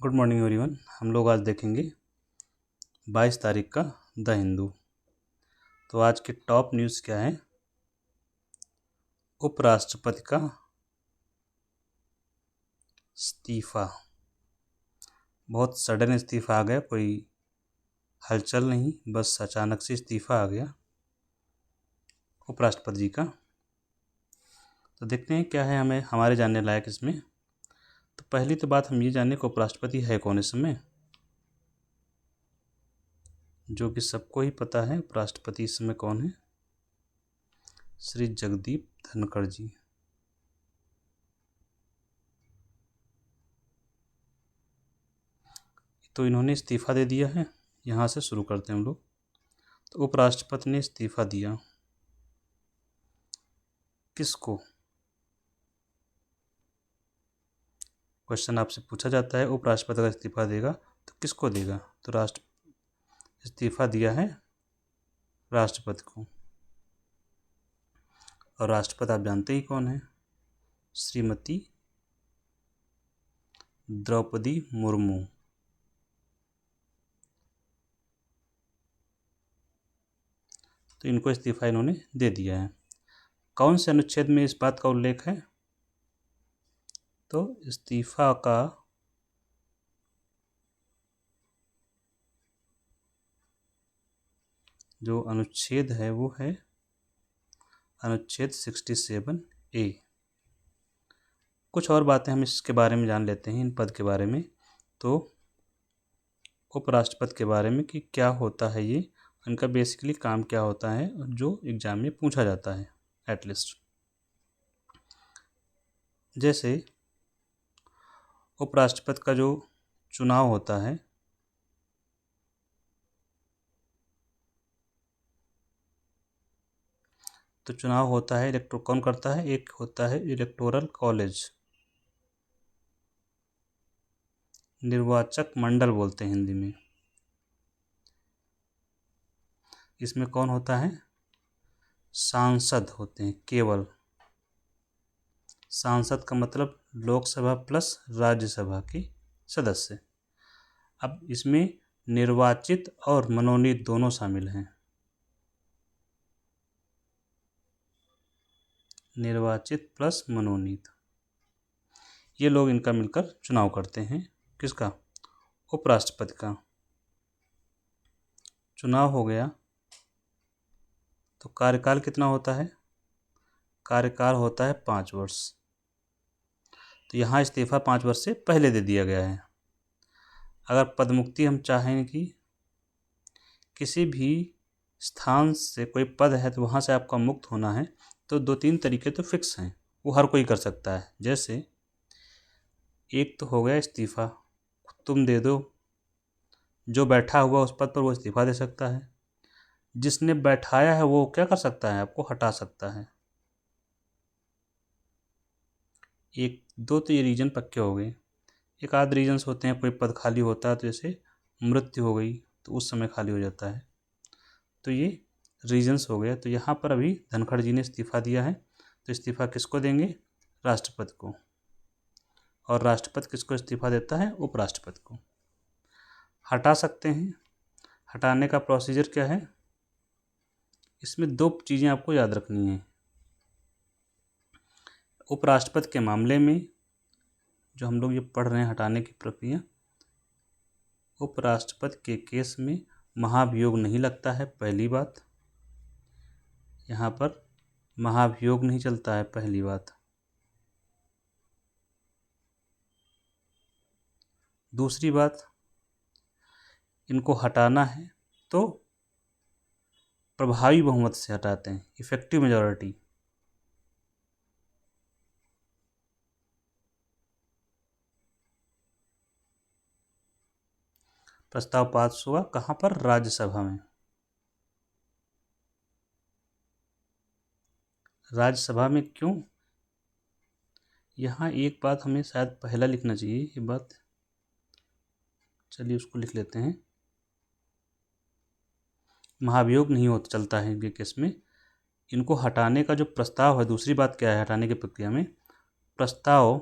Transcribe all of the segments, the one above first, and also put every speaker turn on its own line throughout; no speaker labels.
Good morning everyone. हम लोग आज देखेंगे 22 तारीख का द हिंदू। तो आज के टॉप न्यूज़ क्या है? उपराष्ट्रपति का इस्तीफा। बहुत सडन इस्तीफा आ गया, कोई हलचल नहीं, बस अचानक से इस्तीफा आ गया उपराष्ट्रपति जी का। तो देखते हैं क्या है हमें हमारे जानने लायक इसमें। तो पहली तो बात हम ये जाने कि उपराष्ट्रपति है कौन इस समय, जो कि सबको ही पता है। उपराष्ट्रपति इस समय कौन है? श्री जगदीप धनखड़ जी। तो इन्होंने इस्तीफ़ा दे दिया है। यहाँ से शुरू करते हैं हम लोग। तो उपराष्ट्रपति ने इस्तीफ़ा दिया, किसको? क्वेश्चन आपसे पूछा जाता है, उपराष्ट्रपति का इस्तीफ़ा देगा तो किसको देगा? तो राष्ट्र इस्तीफ़ा दिया है राष्ट्रपति को। और राष्ट्रपति आप जानते ही कौन है? श्रीमती द्रौपदी मुर्मू। तो इनको इस्तीफ़ा इन्होंने दे दिया है। कौन से अनुच्छेद में इस बात का उल्लेख है? तो इस्तीफ़ा का जो अनुच्छेद है वो है अनुच्छेद 67A। कुछ और बातें हम इसके बारे में जान लेते हैं, इन पद के बारे में। तो उपराष्ट्रपति के बारे में कि क्या होता है ये, उनका बेसिकली काम क्या होता है, जो एग्जाम में पूछा जाता है एटलीस्ट। जैसे उपराष्ट्रपति का जो चुनाव होता है, तो चुनाव होता है कौन करता है? एक होता है इलेक्टोरल कॉलेज, निर्वाचक मंडल बोलते हैं हिंदी में। इसमें कौन होता है? सांसद होते हैं केवल। सांसद का मतलब लोकसभा प्लस राज्यसभा के सदस्य। अब इसमें निर्वाचित और मनोनीत दोनों शामिल हैं। निर्वाचित प्लस मनोनीत, ये लोग इनका मिलकर चुनाव करते हैं। किसका? उपराष्ट्रपति का। चुनाव हो गया तो कार्यकाल कितना होता है? कार्यकाल होता है 5 वर्ष। तो यहाँ इस्तीफा 5 वर्ष से पहले दे दिया गया है। अगर पदमुक्ति हम चाहें कि किसी भी स्थान से कोई पद है तो वहाँ से आपका मुक्त होना है, तो 2-3 तरीके तो फिक्स हैं, वो हर कोई कर सकता है। जैसे एक तो हो गया इस्तीफा, तुम दे दो, जो बैठा हुआ उस पद पर वो इस्तीफा दे सकता है। जिसने बैठाया है वो क्या कर सकता है? आपको हटा सकता है। एक दो तो ये रीजन पक्के हो गए। एक आध रीजन्स होते हैं, कोई पद खाली होता है, तो जैसे मृत्यु हो गई तो उस समय खाली हो जाता है। तो ये रीजन्स हो गया। तो यहाँ पर अभी धनखड़ जी ने इस्तीफा दिया है, तो इस्तीफा किसको देंगे? राष्ट्रपति को। और राष्ट्रपति किसको इस्तीफा देता है? उपराष्ट्रपति को। हटा सकते हैं। हटाने का प्रोसीजर क्या है? इसमें 2 चीज़ें आपको याद रखनी है। उपराष्ट्रपति के मामले में जो हम लोग ये पढ़ रहे हैं हटाने की प्रक्रिया, उपराष्ट्रपति के केस में महाभियोग नहीं लगता है, पहली बात। यहाँ पर महाभियोग नहीं चलता है, पहली बात। दूसरी बात, इनको हटाना है तो प्रभावी बहुमत से हटाते हैं, इफेक्टिव मेजॉरिटी। प्रस्ताव पास हुआ कहाँ पर? राज्यसभा में। राज्यसभा में क्यों? यहाँ एक बात हमें शायद पहला लिखना चाहिए, ये बात, चलिए उसको लिख लेते हैं। महाभियोग नहीं होता चलता है इनके केस में। इनको हटाने का जो प्रस्ताव है, दूसरी बात क्या है हटाने की प्रक्रिया में? प्रस्ताव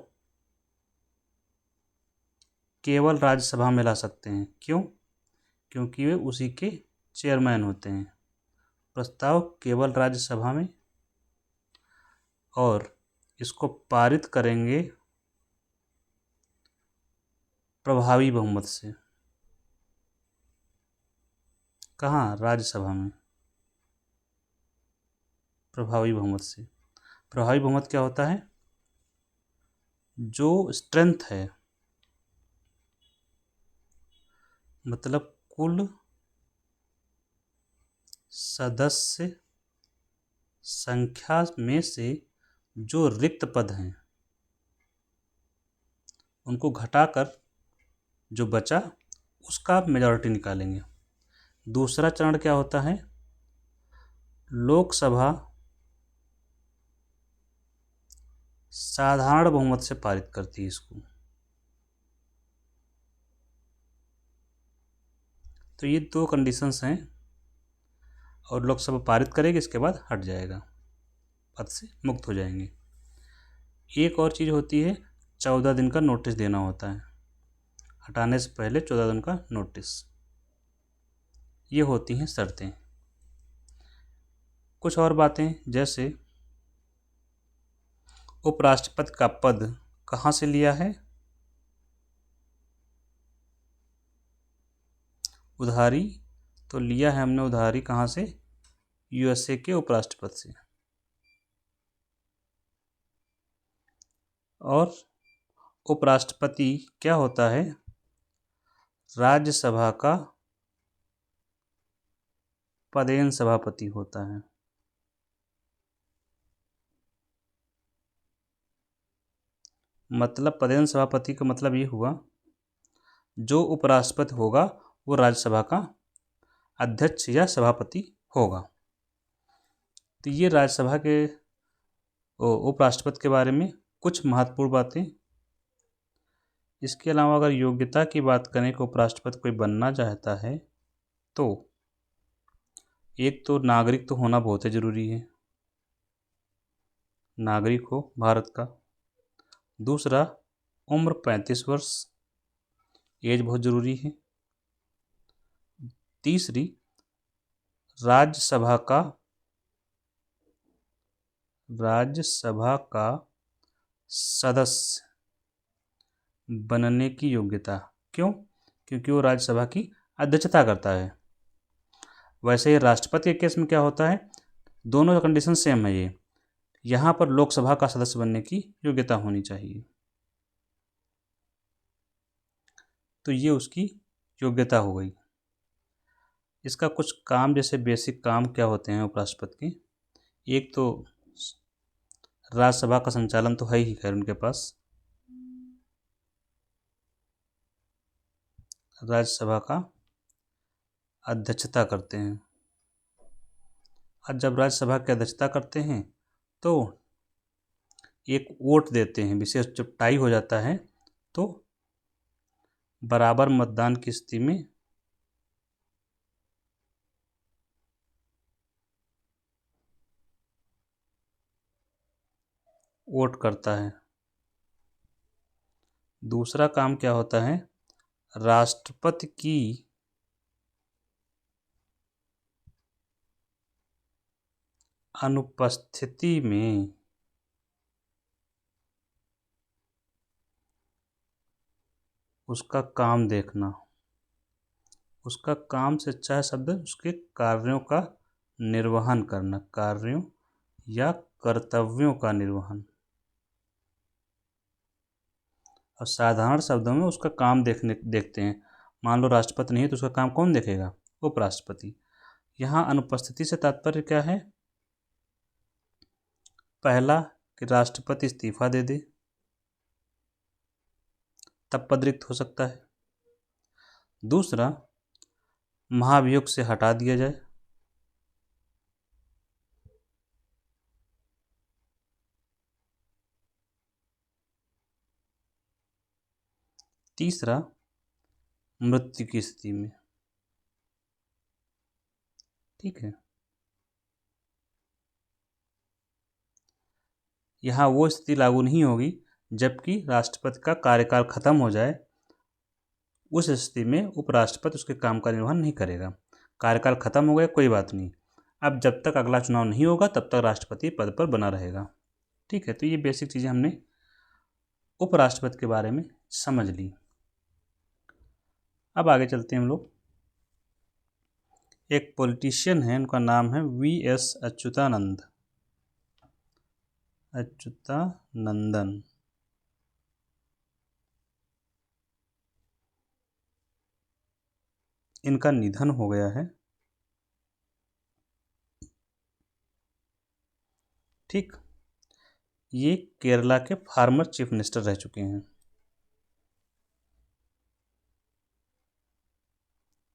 केवल राज्यसभा में ला सकते हैं। क्यों? क्योंकि वे उसी के चेयरमैन होते हैं। प्रस्ताव केवल राज्यसभा में, और इसको पारित करेंगे प्रभावी बहुमत से। कहाँ? राज्यसभा में प्रभावी बहुमत से। प्रभावी बहुमत क्या होता है? जो स्ट्रेंथ है, मतलब कुल सदस्य संख्या में से जो रिक्त पद हैं उनको घटाकर जो बचा उसका मेजॉरिटी निकालेंगे। दूसरा चरण क्या होता है? लोकसभा साधारण बहुमत से पारित करती है इसको। तो ये दो कंडीशंस हैं, और लोकसभा पारित करेगी, इसके बाद हट जाएगा, पद से मुक्त हो जाएंगे। एक और चीज़ होती है, 14 दिन का नोटिस देना होता है। हटाने से पहले 14 दिन का नोटिस। ये होती हैं शर्तें। कुछ और बातें, जैसे उपराष्ट्रपति का पद कहाँ से लिया है? उधारी। तो लिया है हमने उधारी कहाँ से? यूएसए के उपराष्ट्रपति से। और उपराष्ट्रपति क्या होता है? राज्यसभा का पदेन सभापति होता है। मतलब पदेन सभापति का मतलब ये हुआ, जो उपराष्ट्रपति होगा वो राज्यसभा का अध्यक्ष या सभापति होगा। तो ये राज्यसभा के उपराष्ट्रपति के बारे में कुछ महत्वपूर्ण बातें। इसके अलावा अगर योग्यता की बात करें कि उपराष्ट्रपति कोई बनना चाहता है, तो एक तो नागरिक तो होना बहुत ही ज़रूरी है, नागरिक हो भारत का। दूसरा, उम्र 35 वर्ष, एज बहुत ज़रूरी है। तीसरी, राज्यसभा का सदस्य बनने की योग्यता। क्यों? क्योंकि वो राज्यसभा की अध्यक्षता करता है। वैसे ही राष्ट्रपति के केस में क्या होता है, दोनों कंडीशन सेम है। ये यहाँ पर लोकसभा का सदस्य बनने की योग्यता होनी चाहिए। तो ये उसकी योग्यता हो गई। इसका कुछ काम, जैसे बेसिक काम क्या होते हैं उपराष्ट्रपति के। एक तो राज्यसभा का संचालन तो है ही, खैर उनके पास राज्यसभा का अध्यक्षता करते हैं। और जब राज्यसभा की अध्यक्षता करते हैं तो एक वोट देते हैं विशेष। जब टाई हो जाता है तो बराबर मतदान की स्थिति में वोट करता है। दूसरा काम क्या होता है, राष्ट्रपति की अनुपस्थिति में उसका काम देखना। उसका काम से अच्छा है शब्द उसके कार्यों का निर्वहन करना, कार्यों या कर्तव्यों का निर्वहन। और साधारण शब्दों में उसका काम देखते हैं। मान लो राष्ट्रपति नहीं है तो उसका काम कौन देखेगा? उपराष्ट्रपति। यहाँ अनुपस्थिति से तात्पर्य क्या है? पहला, कि राष्ट्रपति इस्तीफा दे दे, तब पद रिक्त हो सकता है। दूसरा, महाभियोग से हटा दिया जाए। तीसरा, मृत्यु की स्थिति में। ठीक है। यहाँ वो स्थिति लागू नहीं होगी जबकि राष्ट्रपति का कार्यकाल खत्म हो जाए उस स्थिति में उपराष्ट्रपति उसके काम का निर्वहन नहीं करेगा। कार्यकाल खत्म हो गया, कोई बात नहीं, अब जब तक अगला चुनाव नहीं होगा तब तक राष्ट्रपति पद पर बना रहेगा। ठीक है, तो ये बेसिक चीज़ें हमने उपराष्ट्रपति के बारे में समझ ली। अब आगे चलते हैं हम लोग। एक पॉलिटिशियन है, उनका नाम है वी.एस. अच्युतानंदन। इनका निधन हो गया है। ठीक, ये केरला के फार्मर चीफ मिनिस्टर रह चुके हैं।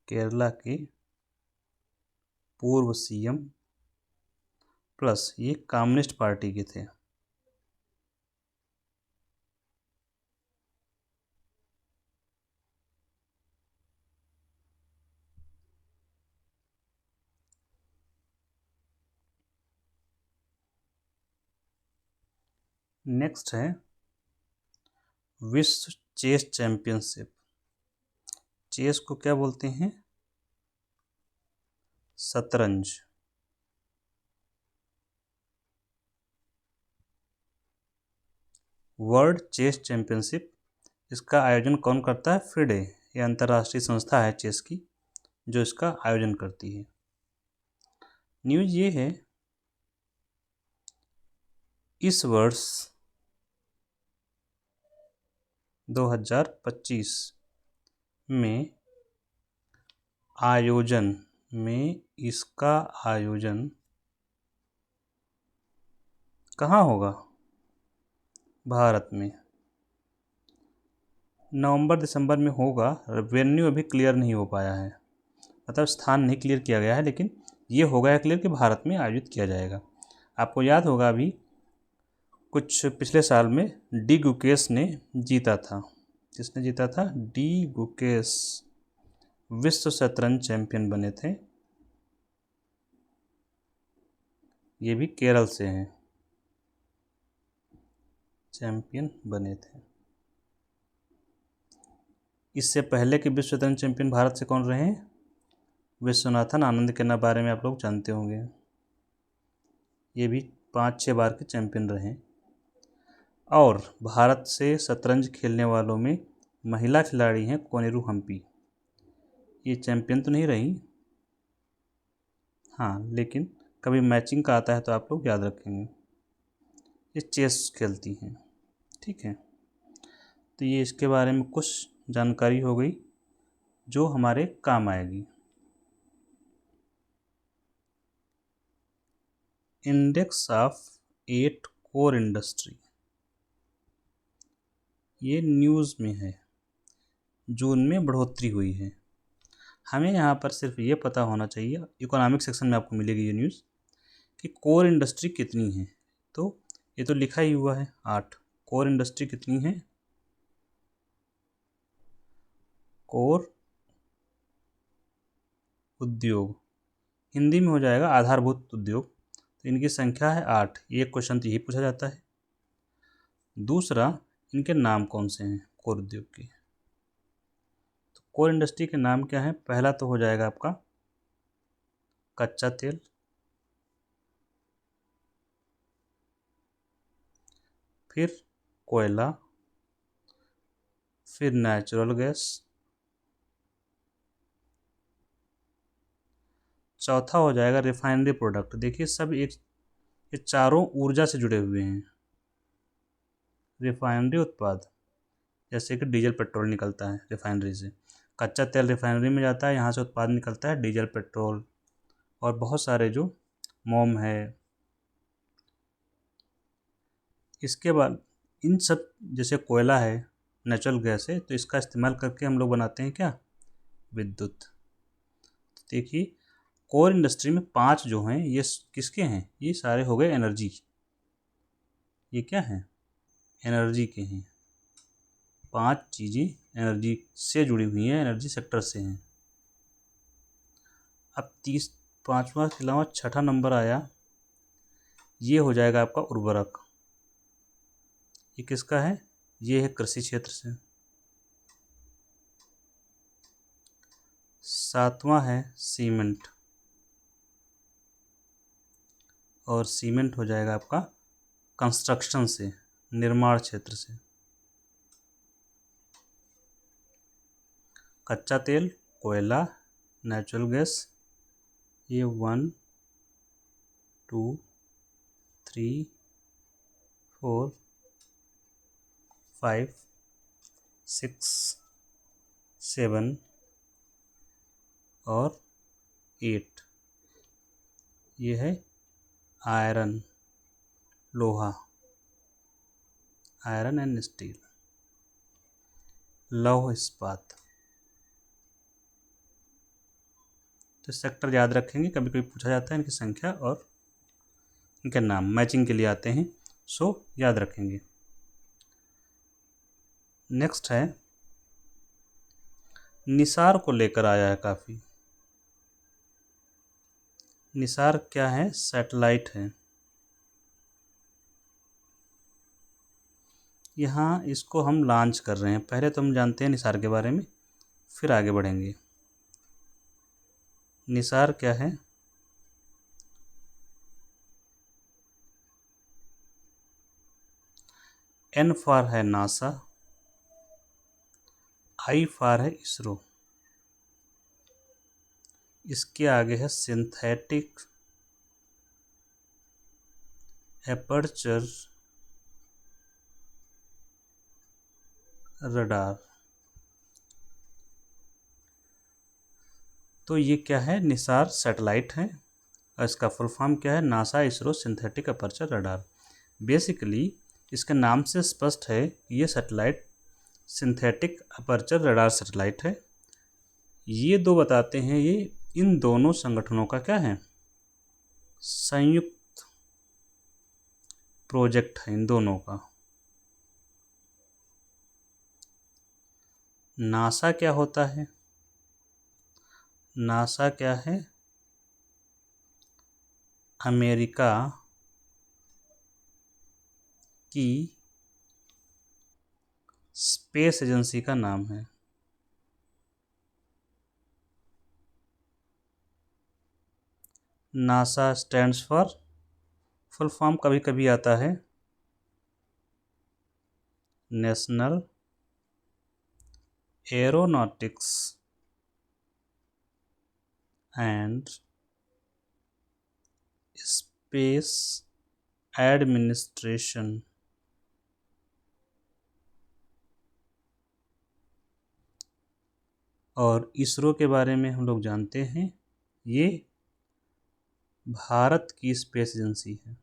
केरला के पूर्व सीएम प्लस ये कम्युनिस्ट पार्टी के थे। नेक्स्ट है विश्व चेस चैंपियनशिप। चेस को क्या बोलते हैं? शतरंज। वर्ल्ड चेस चैंपियनशिप, इसका आयोजन कौन करता है? फिडे, ये अंतर्राष्ट्रीय संस्था है चेस की जो इसका आयोजन करती है। न्यूज़ ये है, इस वर्ष 2025 में इसका आयोजन कहाँ होगा? भारत में। नवंबर दिसंबर में होगा। वेन्यू अभी क्लियर नहीं हो पाया है, मतलब स्थान नहीं क्लियर किया गया है, लेकिन ये हो गया क्लियर कि भारत में आयोजित किया जाएगा। आपको याद होगा अभी कुछ पिछले साल में डी गुकेश ने जीता था। किसने जीता था? डी गुकेश विश्व शतरंज चैंपियन बने थे। ये भी केरल से हैं, चैंपियन बने थे। इससे पहले के विश्व शतरंज चैंपियन भारत से कौन रहे हैं? विश्वनाथन आनंद के बारे में आप लोग जानते होंगे। ये भी 5-6 बार के चैंपियन रहे। और भारत से शतरंज खेलने वालों में महिला खिलाड़ी हैं कोनेरू हम्पी। ये चैंपियन तो नहीं रही, हाँ, लेकिन कभी मैचिंग का आता है तो आप लोग याद रखेंगे। ये चेस खेलती हैं। ठीक है, तो ये इसके बारे में कुछ जानकारी हो गई जो हमारे काम आएगी। इंडेक्स ऑफ 8 कोर इंडस्ट्री, ये न्यूज़ में है, जून में बढ़ोतरी हुई है। हमें यहाँ पर सिर्फ ये पता होना चाहिए, इकोनॉमिक सेक्शन में आपको मिलेगी ये न्यूज़, कि कोर इंडस्ट्री कितनी है। तो ये तो लिखा ही हुआ है 8। कोर इंडस्ट्री कितनी है? कोर उद्योग, हिंदी में हो जाएगा आधारभूत उद्योग। तो इनकी संख्या है 8। एक क्वेश्चन तो यही पूछा जाता है। दूसरा, इनके नाम कौन से हैं कोर उद्योग के? तो कोर इंडस्ट्री के नाम क्या है? पहला तो हो जाएगा आपका कच्चा तेल, फिर कोयला, फिर नेचुरल गैस, चौथा हो जाएगा रिफाइनरी प्रोडक्ट। देखिए सब एक, ये चारों ऊर्जा से जुड़े हुए हैं। रिफाइनरी उत्पाद, जैसे कि डीजल पेट्रोल निकलता है रिफाइनरी से, कच्चा तेल रिफाइनरी में जाता है, यहाँ से उत्पाद निकलता है डीजल पेट्रोल, और बहुत सारे जो मोम है। इसके बाद इन सब, जैसे कोयला है, नेचुरल गैस है, तो इसका इस्तेमाल करके हम लोग बनाते हैं क्या? विद्युत। देखिए कोर इंडस्ट्री में 5 जो हैं ये किसके हैं? ये सारे हो गए एनर्जी। ये क्या हैं? एनर्जी के हैं। 5 चीज़ें एनर्जी से जुड़ी हुई हैं, एनर्जी सेक्टर से हैं। अब 5वां के अलावा 6ठा नंबर आया, ये हो जाएगा आपका उर्वरक। ये किसका है? ये है कृषि क्षेत्र से। 7वां है सीमेंट, और सीमेंट हो जाएगा आपका कंस्ट्रक्शन से, निर्माण क्षेत्र से। कच्चा तेल, कोयला, नेचुरल गैस, ये 1 2 3 4 5 6 7 और 8, ये है आयरन, लोहा, आयरन एंड स्टील, लौह इस्पात। तो सेक्टर याद रखेंगे, कभी कभी पूछा जाता है इनकी संख्या और इनके नाम मैचिंग के लिए आते हैं, सो याद रखेंगे। नेक्स्ट है निसार को लेकर आया है काफ़ी। निसार क्या है? सैटेलाइट है। यहाँ इसको हम लॉन्च कर रहे हैं। पहले तो हम जानते हैं निसार के बारे में, फिर आगे बढ़ेंगे। निसार क्या है? एन फॉर है नासा, आई फॉर है इसरो, इसके आगे है सिंथेटिक एपर्चर रडार। तो ये क्या है? निसार सैटेलाइट है और इसका फुल फॉर्म क्या है? NASA ISRO synthetic aperture radar. Basically इसके नाम से स्पष्ट है कि ये satellite synthetic aperture radar satellite है। ये दो बताते हैं, ये इन दोनों संगठनों का क्या है? संयुक्त प्रोजेक्ट है इन दोनों का। नासा क्या होता है? नासा क्या है? अमेरिका की स्पेस एजेंसी का नाम है। NASA stands for, full form कभी कभी आता है national aeronautics and space administration. और इसरो के बारे में हम लोग जानते हैं, ये भारत की स्पेस एजेंसी है।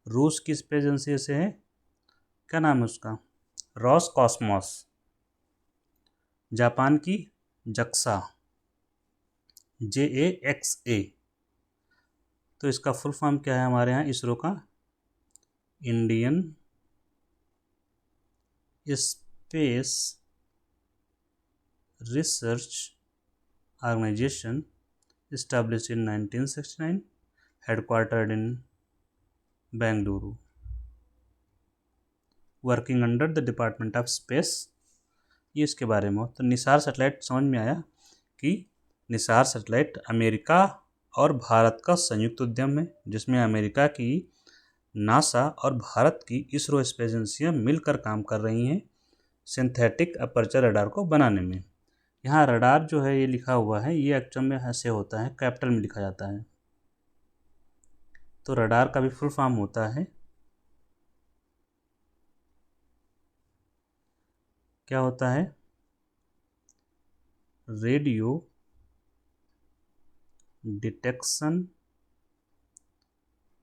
रूस की स्पेस एजेंसी से है, क्या नाम है उसका? रॉसकॉस्मोस। जापान की जक्सा, JAXA। तो इसका फुल फॉर्म क्या है हमारे यहाँ इसरो का? Indian space research organisation, established in 1969, headquartered in Bengaluru, working under the department of space. ये इसके बारे में हो। तो निसार सैटेलाइट समझ में आया कि निसार सैटेलाइट अमेरिका और भारत का संयुक्त उद्यम है, जिसमें अमेरिका की नासा और भारत की इसरो स्पेस एजेंसियाँ मिलकर काम कर रही हैं सिंथेटिक अपर्चर रडार को बनाने में। यहाँ रडार जो है ये लिखा हुआ है, ये एक्चुअल में ऐसे होता है, कैपिटल में लिखा जाता है। तो रडार का भी फुल फॉर्म होता है, क्या होता है? Radio detection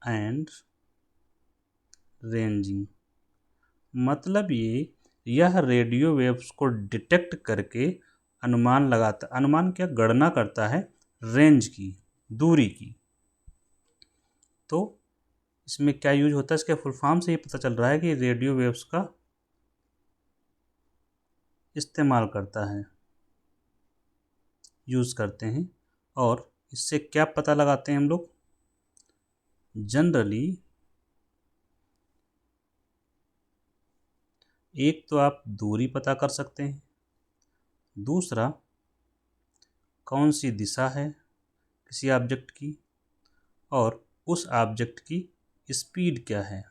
and ranging. मतलब यह रेडियो वेव्स को डिटेक्ट करके अनुमान लगाता, अनुमान क्या, गणना करता है रेंज की, दूरी की। तो इसमें क्या यूज होता है? इसके फुल फॉर्म से ये पता चल रहा है कि रेडियो वेव्स का इस्तेमाल करता है, यूज़ करते हैं। और इससे क्या पता लगाते हैं हम लोग? जनरली एक तो आप दूरी पता कर सकते हैं, दूसरा कौन सी दिशा है किसी ऑब्जेक्ट की, और उस ऑब्जेक्ट की स्पीड क्या है।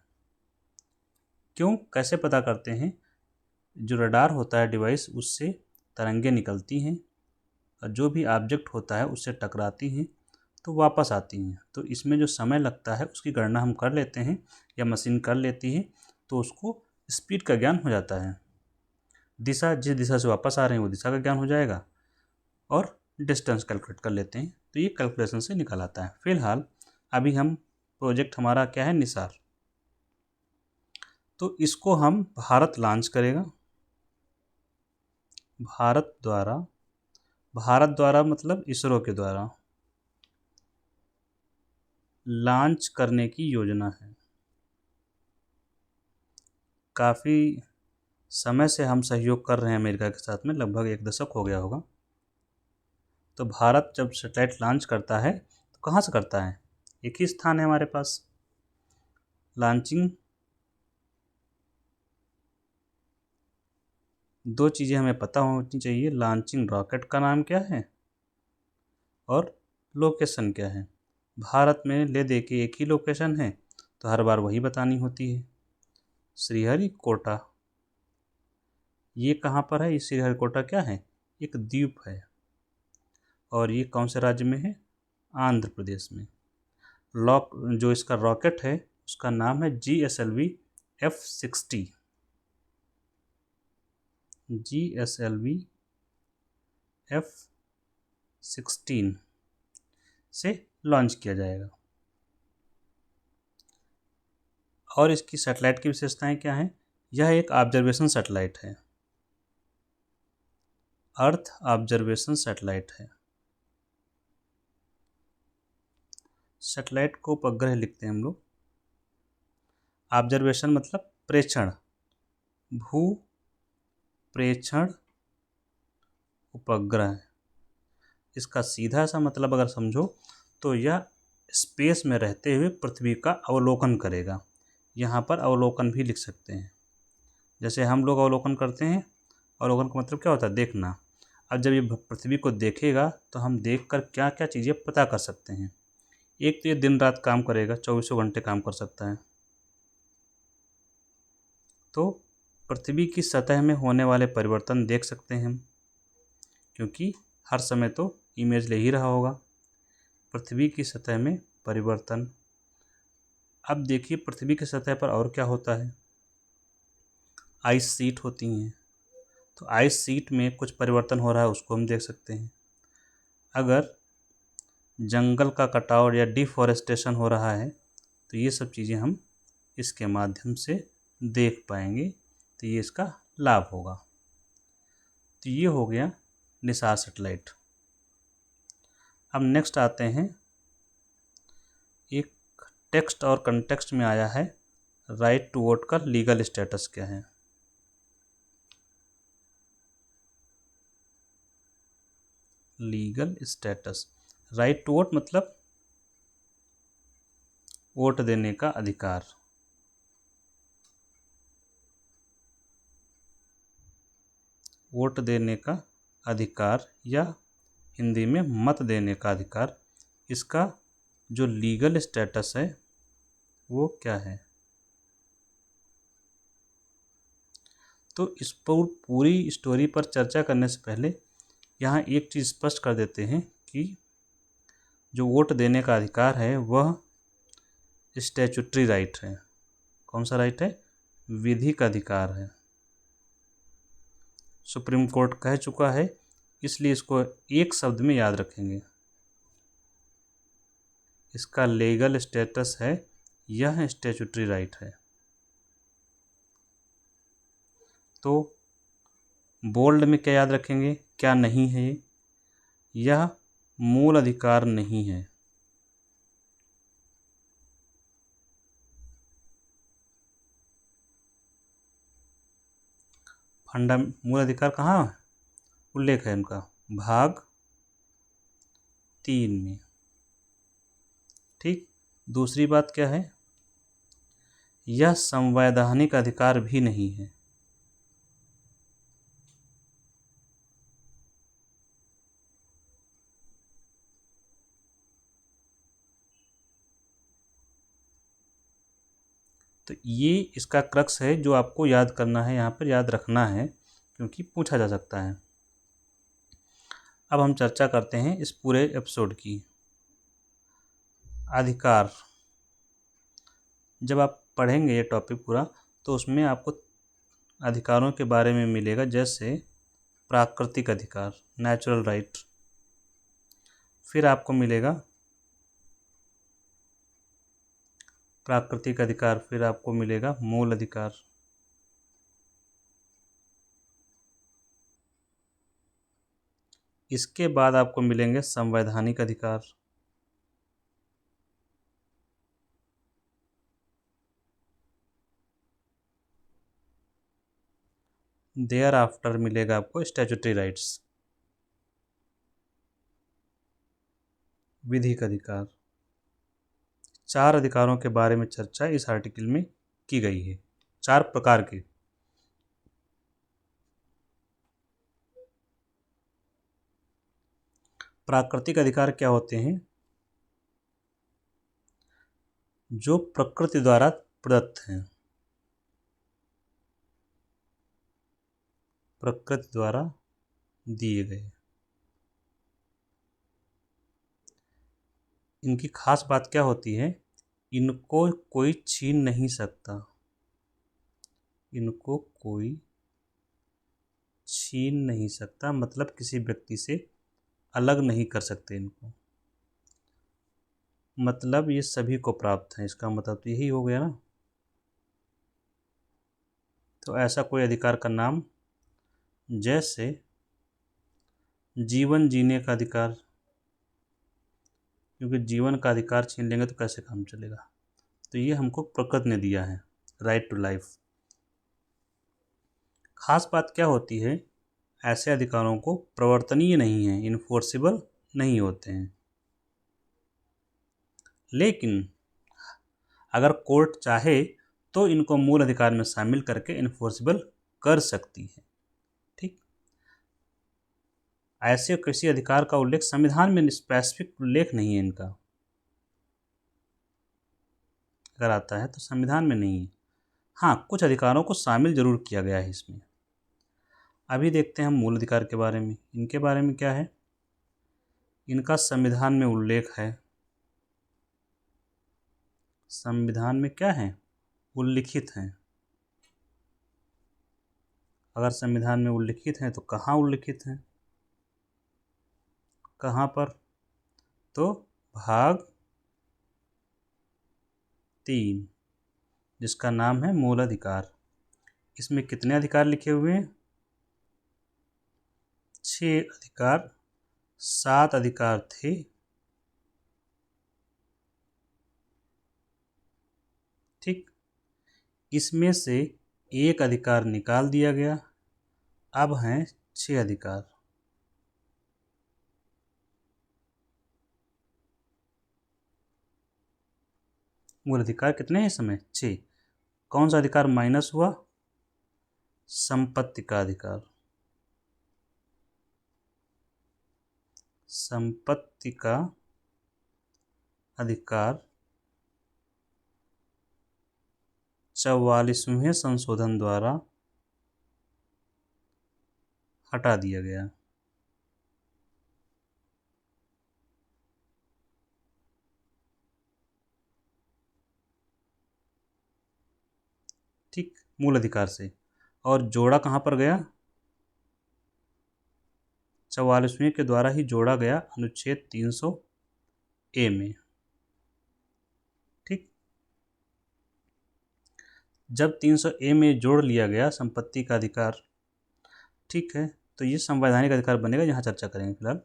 क्यों, कैसे पता करते हैं? जो रडार होता है डिवाइस, उससे तरंगें निकलती हैं और जो भी ऑब्जेक्ट होता है उससे टकराती हैं तो वापस आती हैं। तो इसमें जो समय लगता है उसकी गणना हम कर लेते हैं या मशीन कर लेती है, तो उसको स्पीड का ज्ञान हो जाता है। दिशा, जिस दिशा से वापस आ रहे हैं वो दिशा का ज्ञान हो जाएगा, और डिस्टेंस कैलकुलेट कर लेते हैं, तो ये कैलकुलेशन से निकल आता है। फिलहाल अभी हम प्रोजेक्ट हमारा क्या है, निसार। तो इसको हम भारत लॉन्च करेगा। भारत द्वारा मतलब इसरो के द्वारा लॉन्च करने की योजना है। काफ़ी समय से हम सहयोग कर रहे हैं अमेरिका के साथ में, लगभग 1 दशक हो गया होगा। तो भारत जब सैटेलाइट लॉन्च करता है तो कहाँ से करता है? एक ही स्थान है हमारे पास लॉन्चिंग। दो चीज़ें हमें पता होनी चाहिए, लॉन्चिंग रॉकेट का नाम क्या है और लोकेशन क्या है। भारत में ले दे के एक ही लोकेशन है तो हर बार वही बतानी होती है, श्रीहरिकोटा। ये कहाँ पर है? ये श्रीहरिकोटा क्या है? एक द्वीप है, और ये कौन से राज्य में है? आंध्र प्रदेश में। जो इसका रॉकेट है उसका नाम है GSLV F-60। GSLV F-16 से लॉन्च किया जाएगा। और इसकी सैटेलाइट की विशेषताएं क्या हैं? यह एक ऑब्जर्वेशन सैटेलाइट है, अर्थ ऑब्जर्वेशन सैटेलाइट है। सैटेलाइट को उपग्रह लिखते हैं हम लोग। ऑब्जर्वेशन मतलब प्रेक्षण, भू प्रेक्षण उपग्रह। इसका सीधा सा मतलब अगर समझो तो यह स्पेस में रहते हुए पृथ्वी का अवलोकन करेगा। यहाँ पर अवलोकन भी लिख सकते हैं, जैसे हम लोग अवलोकन करते हैं। अवलोकन का मतलब क्या होता है? देखना। अब जब ये पृथ्वी को देखेगा तो हम देखकर क्या क्या चीज़ें पता कर सकते हैं। एक तो ये दिन रात काम करेगा, 24 घंटे काम कर सकता है। तो पृथ्वी की सतह में होने वाले परिवर्तन देख सकते हैं हम, क्योंकि हर समय तो इमेज ले ही रहा होगा। पृथ्वी की सतह में परिवर्तन। अब देखिए पृथ्वी की सतह पर और क्या होता है? आइस शीट होती हैं, तो आइस शीट में कुछ परिवर्तन हो रहा है उसको हम देख सकते हैं। अगर जंगल का कटाव या डिफॉरेस्टेशन हो रहा है तो ये सब चीज़ें हम इसके माध्यम से देख पाएंगे, तो ये इसका लाभ होगा। तो ये हो गया निसार सैटेलाइट। अब नेक्स्ट आते हैं, एक टेक्स्ट और कंटेक्स्ट में आया है, राइट टू वोट का लीगल स्टेटस क्या है। Legal status, right to vote मतलब वोट देने का अधिकार। वोट देने का अधिकार या हिंदी में मत देने का अधिकार, इसका जो लीगल स्टेटस है वो क्या है? तो इस पर पूरी स्टोरी पर चर्चा करने से पहले यहाँ एक चीज़ स्पष्ट कर देते हैं कि जो वोट देने का अधिकार है वह स्टैट्यूटरी राइट है। कौन सा राइट है? विधिक अधिकार है। सुप्रीम कोर्ट कह चुका है, इसलिए इसको एक शब्द में याद रखेंगे। इसका लीगल स्टेटस है, यह स्टैट्यूटरी राइट है। तो बोल्ड में क्या याद रखेंगे, क्या नहीं है? यह मूल अधिकार नहीं है। मूल अधिकार कहाँ उल्लेख है उनका? भाग 3 में। ठीक। दूसरी बात क्या है? यह संवैधानिक अधिकार भी नहीं है। तो ये इसका क्रक्स है जो आपको याद करना है, यहाँ पर याद रखना है, क्योंकि पूछा जा सकता है। अब हम चर्चा करते हैं इस पूरे एपिसोड की। अधिकार, जब आप पढ़ेंगे ये टॉपिक पूरा तो उसमें आपको अधिकारों के बारे में मिलेगा, जैसे प्राकृतिक अधिकार, नेचुरल राइट। फिर आपको मिलेगा प्राकृतिक अधिकार, फिर आपको मिलेगा मूल अधिकार। इसके बाद आपको मिलेंगे संवैधानिक अधिकार। देयर आफ्टर मिलेगा आपको स्टैट्यूटरी राइट्स, विधिक अधिकार। 4 अधिकारों के बारे में चर्चा इस आर्टिकल में की गई है, 4 प्रकार के। प्राकृतिक अधिकार क्या होते हैं? जो प्रकृति द्वारा प्रदत्त हैं, प्रकृति द्वारा दिए गए। इनकी खास बात क्या होती है? इनको कोई छीन नहीं सकता, इनको कोई छीन नहीं सकता, मतलब किसी व्यक्ति से अलग नहीं कर सकते इनको, मतलब ये सभी को प्राप्त है, इसका मतलब तो यही हो गया ना। तो ऐसा कोई अधिकार का नाम, जैसे जीवन जीने का अधिकार, क्योंकि जीवन का अधिकार छीन लेंगे तो कैसे काम चलेगा, तो ये हमको प्रकृति ने दिया है, राइट टू लाइफ। खास बात क्या होती है? ऐसे अधिकारों को प्रवर्तनीय नहीं है, इन्फोर्सिबल नहीं होते हैं, लेकिन अगर कोर्ट चाहे तो इनको मूल अधिकार में शामिल करके इन्फोर्सिबल कर सकती है। ठीक, ऐसे किसी अधिकार का उल्लेख संविधान में स्पेसिफिक उल्लेख नहीं है इनका, अगर आता है तो संविधान में नहीं है। हाँ, कुछ अधिकारों को शामिल जरूर किया गया है इसमें। अभी देखते हैं हम मूल अधिकार के बारे में। इनके बारे में क्या है? इनका संविधान में उल्लेख है। संविधान में क्या है? उल्लिखित हैं। अगर संविधान में उल्लिखित हैं तो कहाँ उल्लिखित हैं? कहाँ पर? तो भाग 3, जिसका नाम है मूल अधिकार। इसमें कितने अधिकार लिखे हुए हैं? 6 अधिकार, 7 अधिकार थे, ठीक। इसमें से एक अधिकार निकाल दिया गया, अब हैं 6 अधिकार। मूल अधिकार कितने हैं इस समय? 6। कौन सा अधिकार माइनस हुआ? संपत्ति का अधिकार। संपत्ति का अधिकार 44वें संशोधन द्वारा हटा दिया गया। ठीक, मूल अधिकार से। और जोड़ा कहाँ पर गया? 44वें के द्वारा ही जोड़ा गया अनुच्छेद 300A में। ठीक, जब 300A में जोड़ लिया गया संपत्ति का अधिकार, ठीक है, तो ये संवैधानिक अधिकार बनेगा, यहाँ चर्चा करेंगे फिलहाल।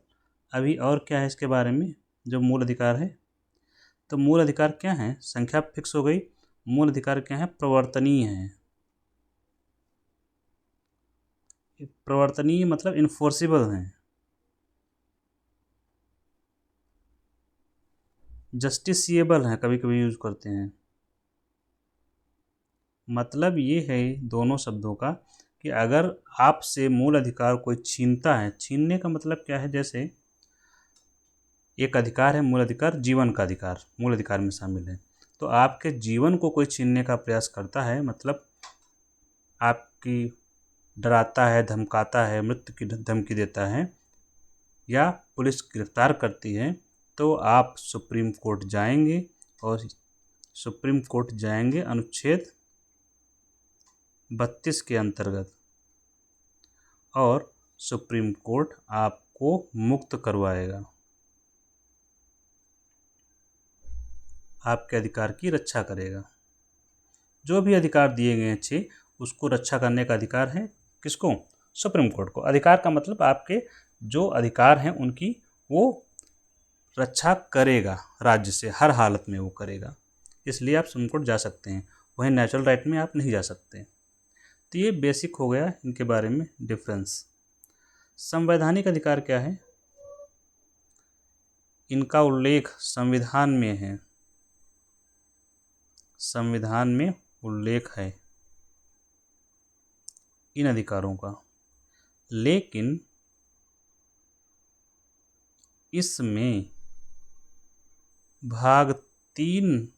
अभी और क्या है इसके बारे में जो मूल अधिकार है? तो मूल अधिकार क्या है? संख्या फिक्स हो गई। मूल अधिकार क्या है? प्रवर्तनीय है। प्रवर्तनीय मतलब इन्फोर्सिबल हैं। जस्टिसिएबल हैं, कभी कभी यूज करते हैं। मतलब ये है दोनों शब्दों का कि अगर आपसे मूल अधिकार कोई छीनता है, छीनने का मतलब क्या है? जैसे एक अधिकार है मूल अधिकार, जीवन का अधिकार मूल अधिकार में शामिल है, तो आपके जीवन को कोई छीनने का प्रयास करता है, मतलब आपकी डराता है, धमकाता है, मृत्यु की धमकी देता है, या पुलिस गिरफ्तार करती है, तो आप सुप्रीम कोर्ट जाएंगे और सुप्रीम कोर्ट जाएंगे अनुच्छेद 32 के अंतर्गत, और सुप्रीम कोर्ट आपको मुक्त करवाएगा, आपके अधिकार की रक्षा करेगा। जो भी अधिकार दिए गए हैं 6, उसको रक्षा करने का अधिकार है किसको? सुप्रीम कोर्ट को। अधिकार का मतलब आपके जो अधिकार हैं उनकी वो रक्षा करेगा, राज्य से हर हालत में वो करेगा, इसलिए आप सुप्रीम कोर्ट जा सकते हैं। वहीं नेचुरल राइट में आप नहीं जा सकते। तो ये बेसिक हो गया इनके बारे में डिफरेंस। संवैधानिक अधिकार क्या है? इनका उल्लेख संविधान में है, संविधान में उल्लेख है इन अधिकारों का, लेकिन इसमें भाग 3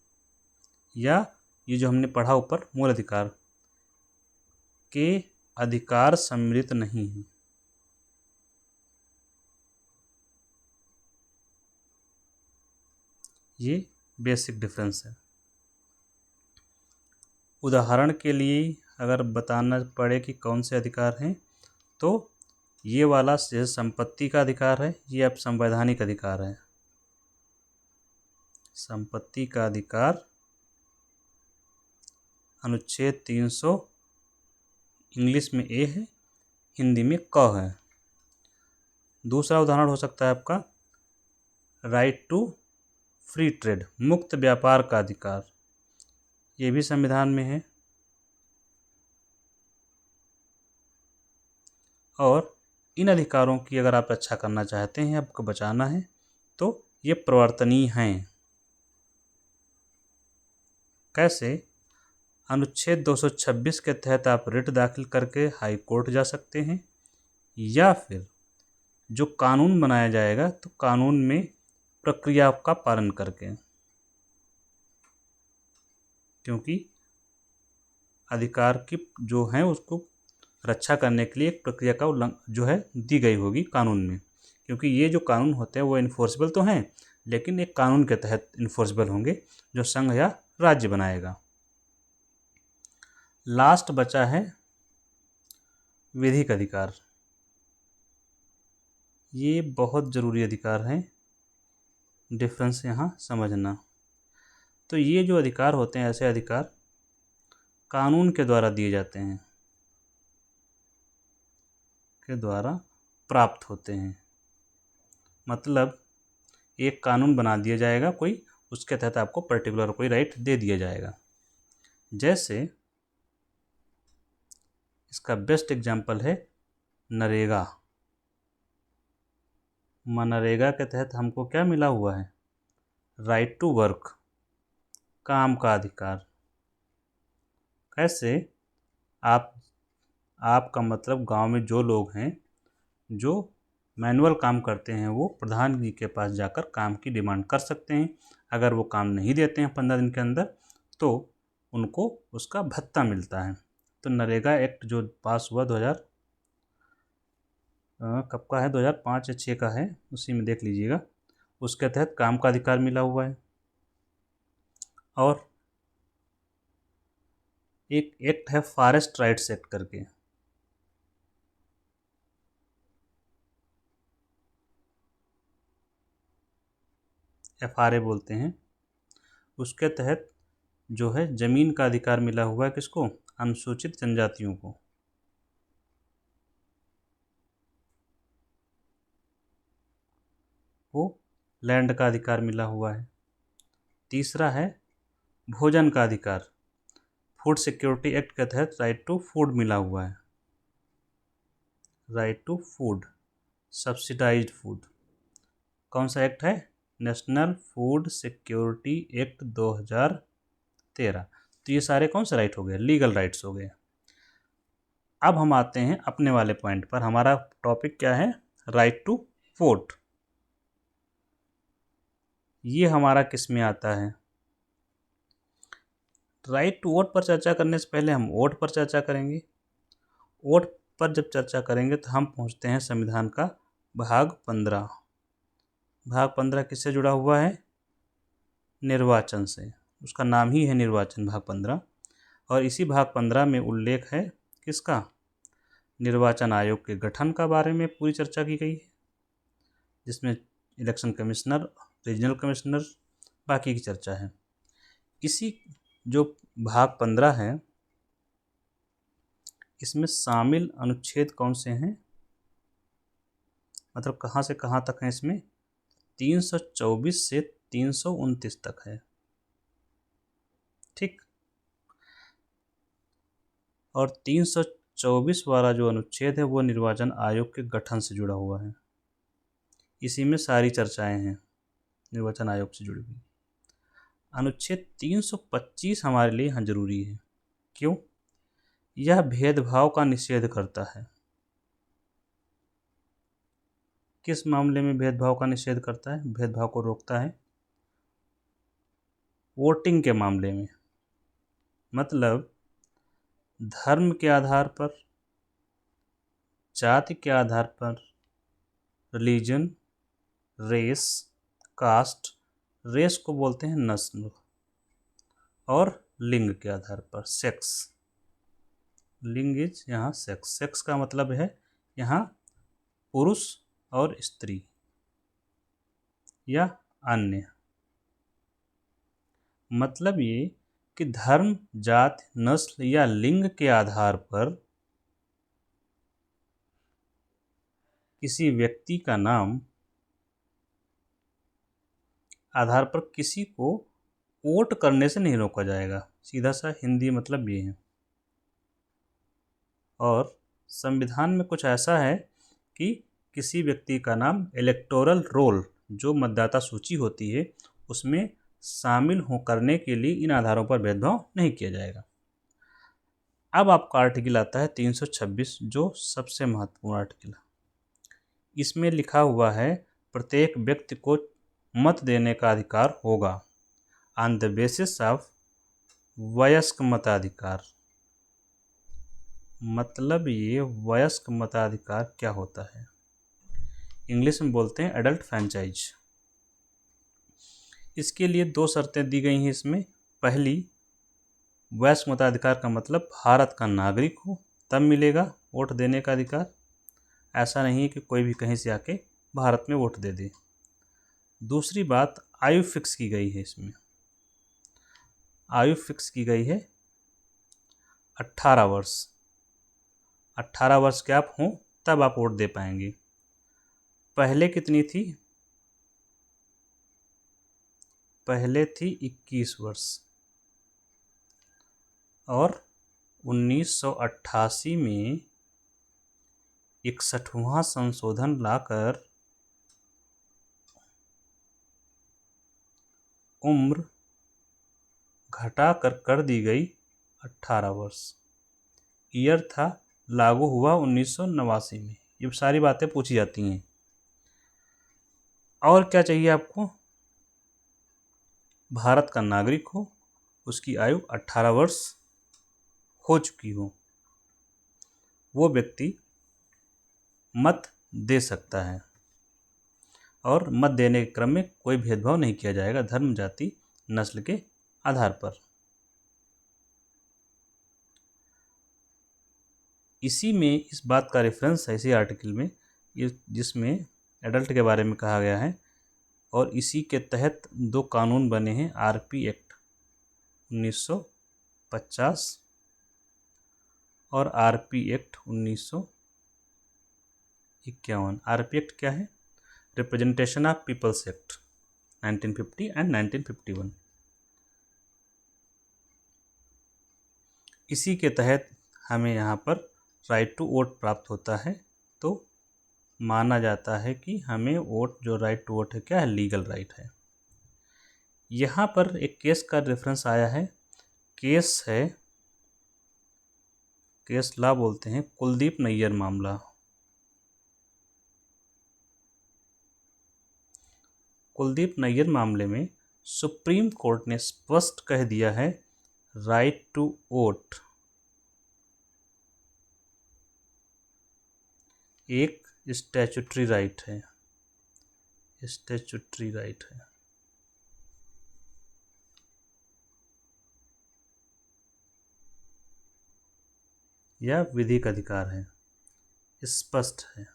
या ये जो हमने पढ़ा ऊपर मूल अधिकार के अधिकार सम्मिलित नहीं है। ये बेसिक डिफरेंस है। उदाहरण के लिए अगर बताना पड़े कि कौन से अधिकार हैं, तो ये वाला जैसे संपत्ति का अधिकार है, ये अब संवैधानिक अधिकार है। संपत्ति का अधिकार अनुच्छेद 300 इंग्लिश में ए है, हिंदी में क है। दूसरा उदाहरण हो सकता है आपका राइट टू फ्री ट्रेड, मुक्त व्यापार का अधिकार, ये भी संविधान में है। और इन अधिकारों की अगर आप रक्षा करना चाहते हैं, आपको बचाना है, तो ये प्रवर्तनीय हैं। कैसे? अनुच्छेद 226 के तहत आप रिट दाखिल करके हाई कोर्ट जा सकते हैं, या फिर जो कानून बनाया जाएगा तो कानून में प्रक्रिया का पालन करके, क्योंकि अधिकार की जो है उसको रक्षा करने के लिए एक प्रक्रिया का जो है दी गई होगी कानून में, क्योंकि ये जो कानून होते हैं वो इन्फोर्सेबल तो हैं, लेकिन एक कानून के तहत इन्फोर्सेबल होंगे जो संघ या राज्य बनाएगा। लास्ट बचा है विधिक अधिकार। ये बहुत ज़रूरी अधिकार है, डिफरेंस यहाँ समझना। तो ये जो अधिकार होते हैं, ऐसे अधिकार कानून के द्वारा दिए जाते हैं, के द्वारा प्राप्त होते हैं। मतलब एक कानून बना दिया जाएगा कोई, उसके तहत आपको पर्टिकुलर कोई राइट दे दिया जाएगा। जैसे इसका बेस्ट एग्जाम्पल है नरेगा। मनरेगा के तहत हमको क्या मिला हुआ है? राइट टू वर्क, काम का अधिकार। कैसे? आपका मतलब गांव में जो लोग हैं जो मैनुअल काम करते हैं, वो प्रधान जी के पास जाकर काम की डिमांड कर सकते हैं। अगर वो काम नहीं देते हैं 15 दिन के अंदर, तो उनको उसका भत्ता मिलता है। तो नरेगा एक्ट जो पास हुआ 2000 कब का है, 2005 या 6 का है, उसी में देख लीजिएगा। उसके तहत काम का अधिकार मिला हुआ है। और एक एक्ट है फॉरेस्ट राइट्स एक्ट करके, FRA बोलते हैं। उसके तहत जो है ज़मीन का अधिकार मिला हुआ है किसको? अनुसूचित जनजातियों को। वो लैंड का अधिकार मिला हुआ है। तीसरा है भोजन का अधिकार, फूड सिक्योरिटी एक्ट के तहत राइट टू फूड मिला हुआ है। Right to food, subsidised food. कौन सा एक्ट है? National food security act 2013। तो ये सारे कौन से राइट हो गए? लीगल राइट्स हो गए। अब हम आते हैं अपने वाले पॉइंट पर। हमारा टॉपिक क्या है? Right to vote. ये हमारा किस में आता है? राइट टू वोट पर चर्चा करने से पहले हम वोट पर चर्चा करेंगे। वोट पर जब चर्चा करेंगे तो हम पहुंचते हैं संविधान का भाग 15। भाग 15 किससे जुड़ा हुआ है? निर्वाचन से। उसका नाम ही है निर्वाचन, भाग 15। और इसी भाग 15 में उल्लेख है किसका? निर्वाचन आयोग के गठन का बारे में पूरी चर्चा की गई है, जिसमें इलेक्शन कमिश्नर, रीजनल कमिश्नर, बाकी की चर्चा है। इसी जो भाग 15 है, इसमें शामिल अनुच्छेद कौन से हैं, मतलब कहाँ से कहाँ तक हैं इसमें? 324 से 329 तक है। ठीक। और 324 वाला जो अनुच्छेद है वो निर्वाचन आयोग के गठन से जुड़ा हुआ है। इसी में सारी चर्चाएं हैं निर्वाचन आयोग से जुड़ी हुई। अनुच्छेद 325 हमारे लिए यहाँ जरूरी है। क्यों? यह भेदभाव का निषेध करता है। किस मामले में भेदभाव का निषेध करता है, भेदभाव को रोकता है? वोटिंग के मामले में। मतलब धर्म के आधार पर, जाति के आधार पर, रिलीजन, रेस, कास्ट, रेस को बोलते हैं नस्ल, और लिंग के आधार पर सेक्स। लिंग इज यहाँ सेक्स। सेक्स का मतलब है यहाँ पुरुष और स्त्री या अन्य। मतलब ये कि धर्म, जाति, नस्ल या लिंग के आधार पर किसी व्यक्ति का नाम आधार पर किसी को वोट करने से नहीं रोका जाएगा। सीधा सा हिंदी मतलब ये है। और संविधान में कुछ ऐसा है कि किसी व्यक्ति का नाम इलेक्टोरल रोल, जो मतदाता सूची होती है, उसमें शामिल हो करने के लिए इन आधारों पर भेदभाव नहीं किया जाएगा। अब आपका आर्टिकल आता है 326, जो सबसे महत्वपूर्ण आर्टिकल है। इसमें लिखा हुआ है प्रत्येक व्यक्ति को मत देने का अधिकार होगा ऑन द बेसिस ऑफ वयस्क मताधिकार। मतलब ये वयस्क मताधिकार क्या होता है? इंग्लिश में बोलते हैं एडल्ट फ्रेंचाइज। इसके लिए 2 शर्तें दी गई हैं इसमें। पहली, वयस्क मताधिकार का मतलब भारत का नागरिक हो तब मिलेगा वोट देने का अधिकार। ऐसा नहीं है कि कोई भी कहीं से आके भारत में वोट दे दे। दूसरी बात, आयु फिक्स की गई है इसमें। आयु फिक्स की गई है 18 वर्ष। 18 वर्ष के आप हों तब आप वोट दे पाएंगे। पहले कितनी थी? पहले थी 21 वर्ष। और 1988 में 61वां संशोधन लाकर उम्र घटाकर कर दी गई 18 वर्ष। ईयर था, लागू हुआ 1989 में। ये सारी बातें पूछी जाती हैं। और क्या चाहिए आपको? भारत का नागरिक हो, उसकी आयु 18 वर्ष हो चुकी हो, वो व्यक्ति मत दे सकता है। और मत देने के क्रम में कोई भेदभाव नहीं किया जाएगा धर्म, जाति, नस्ल के आधार पर। इसी में इस बात का रेफरेंस है, इसी आर्टिकल में, जिसमें एडल्ट के बारे में कहा गया है। और इसी के तहत 2 कानून बने हैं, आरपी एक्ट 1950 और आरपी एक्ट 1951। आरपी एक्ट क्या है? Representation of peoples act 1950 and 1951। इसी के तहत हमें यहाँ पर राइट टू वोट प्राप्त होता है। तो माना जाता है कि हमें वोट, जो राइट टू वोट है, क्या है? लीगल राइट है। यहाँ पर एक केस का रेफरेंस आया है। केस है, केस ला बोलते हैं, कुलदीप नैयर मामला। कुलदीप नैयर मामले में सुप्रीम कोर्ट ने स्पष्ट कह दिया है राइट टू वोट एक स्टैचुटरी राइट है, स्टैचुटरी राइट है। यह विधिक अधिकार है, स्पष्ट है।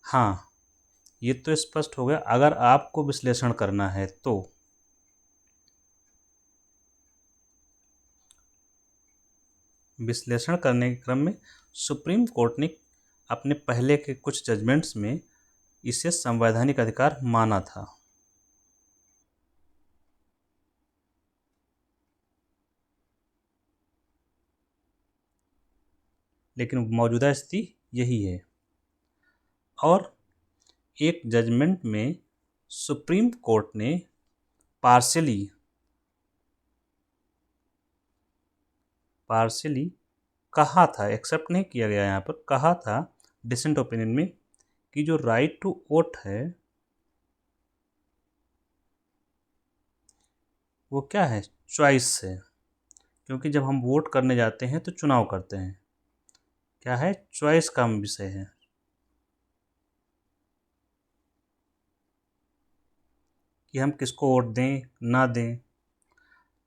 हाँ, ये तो स्पष्ट हो गया। अगर आपको विश्लेषण करना है तो विश्लेषण करने के क्रम में सुप्रीम कोर्ट ने अपने पहले के कुछ जजमेंट्स में इसे संवैधानिक अधिकार माना था। लेकिन मौजूदा स्थिति यही है। और एक जजमेंट में सुप्रीम कोर्ट ने पार्शियली कहा था, एक्सेप्ट नहीं किया गया, यहाँ पर कहा था डिसेंट ओपिनियन में कि जो राइट टू वोट है वो क्या है, चॉइस है। क्योंकि जब हम वोट करने जाते हैं तो चुनाव करते हैं, क्या है, चॉइस का विषय है। कि हम किसको वोट दें ना दें।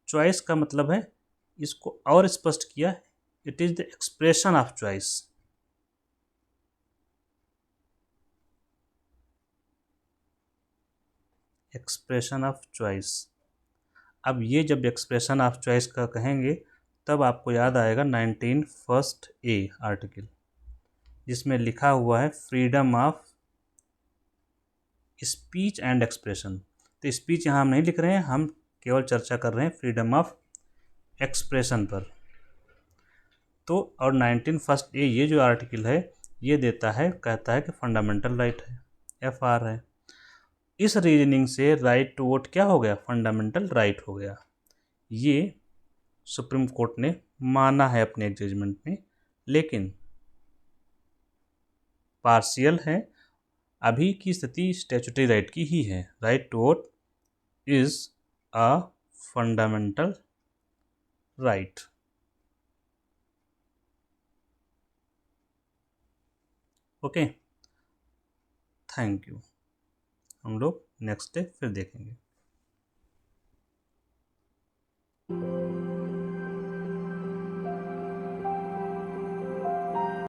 चॉइस का मतलब है, इसको और स्पष्ट किया, it is the expression of choice. Expression of choice. अब ये जब एक्सप्रेशन ऑफ चॉइस का कहेंगे तब आपको याद आएगा 19 फर्स्ट ए आर्टिकल, जिसमें लिखा हुआ है freedom of speech and expression. तो स्पीच यहाँ हम नहीं लिख रहे हैं, हम केवल चर्चा कर रहे हैं फ्रीडम ऑफ एक्सप्रेशन पर। तो और 19 फर्स्ट ए ये जो आर्टिकल है ये देता है, कहता है कि फंडामेंटल राइट है, FR है। इस रीजनिंग से राइट टू वोट क्या हो गया, फंडामेंटल राइट हो गया। ये सुप्रीम कोर्ट ने माना है अपने एक जजमेंट में, लेकिन पार्शियल है। अभी की स्थिति स्टैट्यूटरी राइट की ही है। Right to vote is a fundamental right. Okay, thank you. हम लोग नेक्स्ट डे फिर देखेंगे।